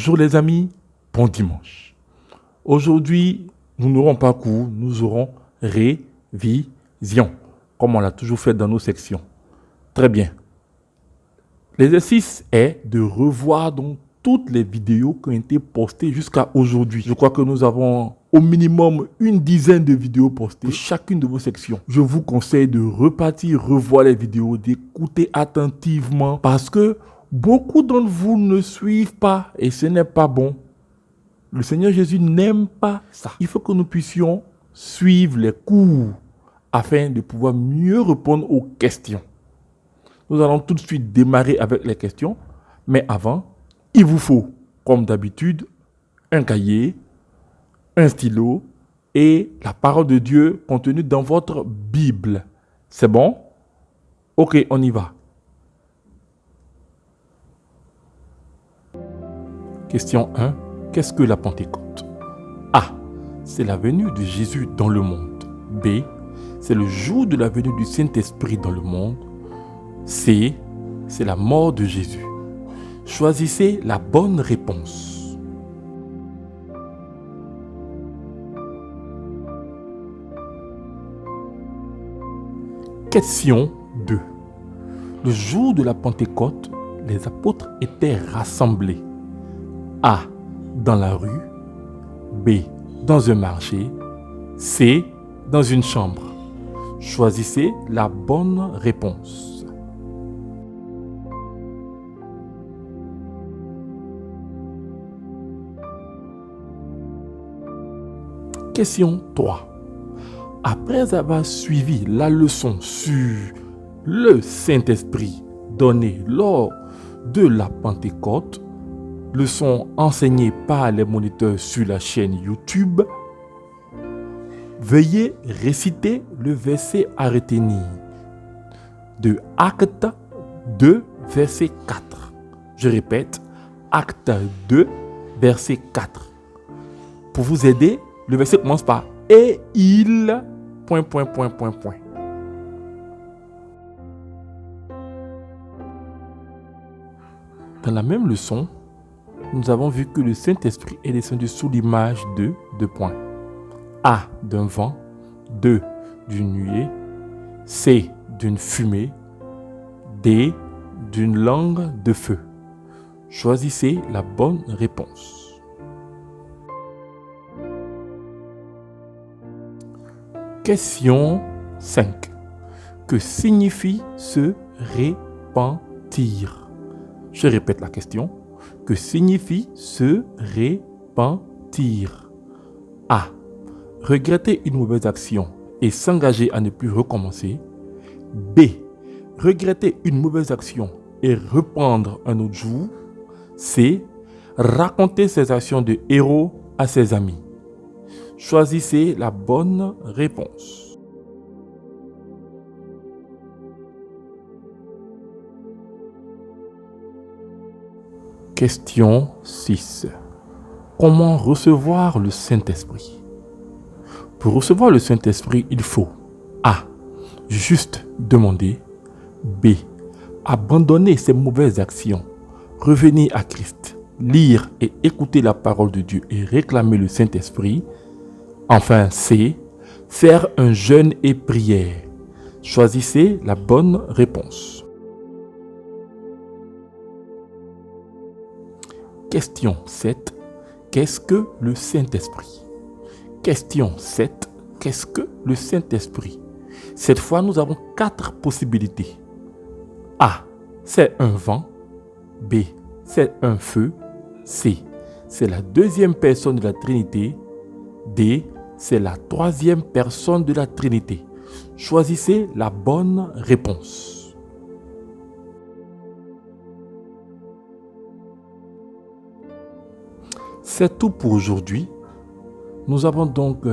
Bonjour les amis, bon dimanche. Aujourd'hui, nous n'aurons pas cours, nous aurons révision, comme on l'a toujours fait dans nos sections. Très bien. L'exercice est de revoir donc toutes les vidéos qui ont été postées jusqu'à aujourd'hui. Je crois que nous avons au minimum une dizaine de vidéos postées pour chacune de vos sections. Je vous conseille de repartir, revoir les vidéos, d'écouter attentivement parce que beaucoup d'entre vous ne suivent pas et ce n'est pas bon. Le Seigneur Jésus n'aime pas ça. Il faut que nous puissions suivre les cours afin de pouvoir mieux répondre aux questions. Nous allons tout de suite démarrer avec les questions, mais avant, il vous faut, comme d'habitude, un cahier, un stylo et la parole de Dieu contenue dans votre Bible. C'est bon? Ok, on y va. Question 1. Qu'est-ce que la Pentecôte? A. C'est la venue de Jésus dans le monde. B. C'est le jour de la venue du Saint-Esprit dans le monde. C. C'est la mort de Jésus. Choisissez la bonne réponse. Question 2. Le jour de la Pentecôte, les apôtres étaient rassemblés. A. Dans la rue. B. Dans un marché. C. Dans une chambre. Choisissez la bonne réponse. Question 3. Après avoir suivi la leçon sur le Saint-Esprit donnée lors de la Pentecôte, leçon enseignée par les moniteurs sur la chaîne YouTube, veuillez réciter le verset à retenir de Acte 2, verset 4. Je répète, Acte 2, verset 4. Pour vous aider, le verset commence par « Et il... » Dans la même leçon, nous avons vu que le Saint-Esprit est descendu sous l'image de deux points. A. D'un vent. 2. D'une nuée. C. D'une fumée. D. D'une langue de feu. Choisissez la bonne réponse. Question 5. Que signifie se repentir? Je répète la question. Que signifie se repentir? A. Regretter une mauvaise action et s'engager à ne plus recommencer. B. Regretter une mauvaise action et reprendre un autre jour. C. Raconter ses actions de héros à ses amis. Choisissez la bonne réponse. Question 6. Comment recevoir le Saint-Esprit? Pour recevoir le Saint-Esprit, il faut A. Juste demander. B. Abandonner ses mauvaises actions. Revenir à Christ. Lire et écouter la parole de Dieu et réclamer le Saint-Esprit. Enfin, C. Faire un jeûne et prière. Choisissez la bonne réponse. Question 7. Qu'est-ce que le Saint-Esprit? Question 7. Qu'est-ce que le Saint-Esprit? Cette fois, nous avons 4 possibilités. A. C'est un vent. B. C'est un feu. C. C'est la deuxième personne de la Trinité. D. C'est la troisième personne de la Trinité. Choisissez la bonne réponse. C'est tout pour aujourd'hui. Nous avons donc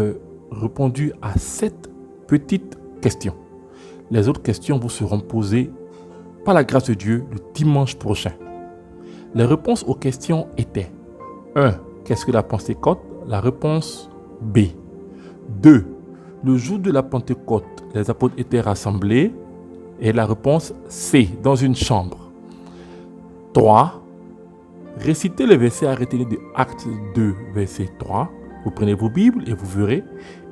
répondu à 7 petites questions. Les autres questions vous seront posées par la grâce de Dieu le dimanche prochain. Les réponses aux questions étaient 1. Qu'est-ce que la Pentecôte? La réponse B. 2. Le jour de la Pentecôte, les apôtres étaient rassemblés. Et la réponse C. Dans une chambre. 3. Récitez le verset à retenir de Actes 2, verset 3. Vous prenez vos Bibles et vous verrez.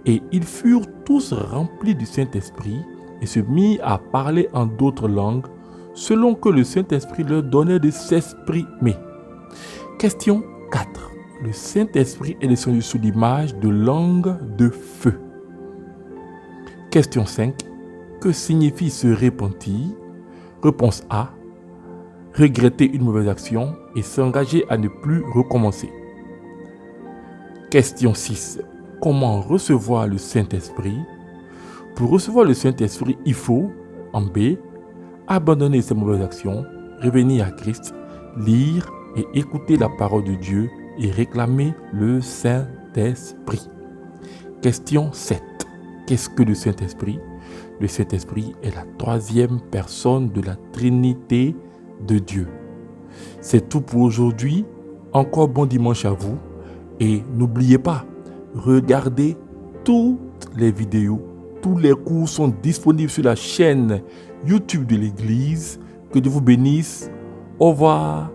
Et ils furent tous remplis du Saint-Esprit et se mirent à parler en d'autres langues, selon que le Saint-Esprit leur donnait de s'exprimer. Question 4. Le Saint-Esprit est descendu sous l'image de langue de feu. Question 5. Que signifie se repentir? Réponse A. Regretter une mauvaise action et s'engager à ne plus recommencer. Question 6. Comment recevoir le Saint-Esprit? Pour recevoir le Saint-Esprit, il faut, en B, abandonner ses mauvaises actions, revenir à Christ, lire et écouter la parole de Dieu et réclamer le Saint-Esprit. Question 7. Qu'est-ce que le Saint-Esprit? Le Saint-Esprit est la troisième personne de la Trinité de Dieu. C'est tout pour aujourd'hui. Encore bon dimanche à vous. Et n'oubliez pas, regardez toutes les vidéos. Tous les cours sont disponibles sur la chaîne YouTube de l'Église. Que Dieu vous bénisse. Au revoir.